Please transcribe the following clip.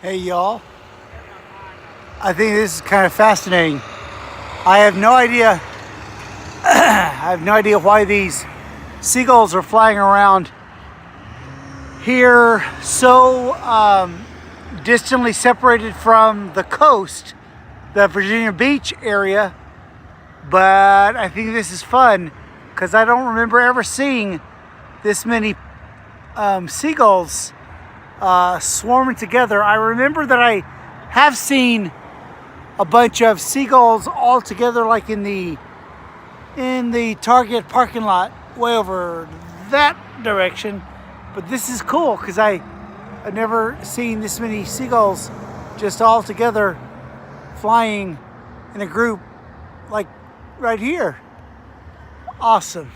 Hey y'all, I think this is kind of fascinating. I have no idea why these seagulls are flying around here so distantly separated from the coast, the Virginia Beach area, but I think this is fun because I don't remember ever seeing this many seagulls swarming together. I remember that I have seen a bunch of seagulls all together, like in the Target parking lot, way over that direction. But this is cool because I've never seen this many seagulls just all together flying in a group like right here. Awesome.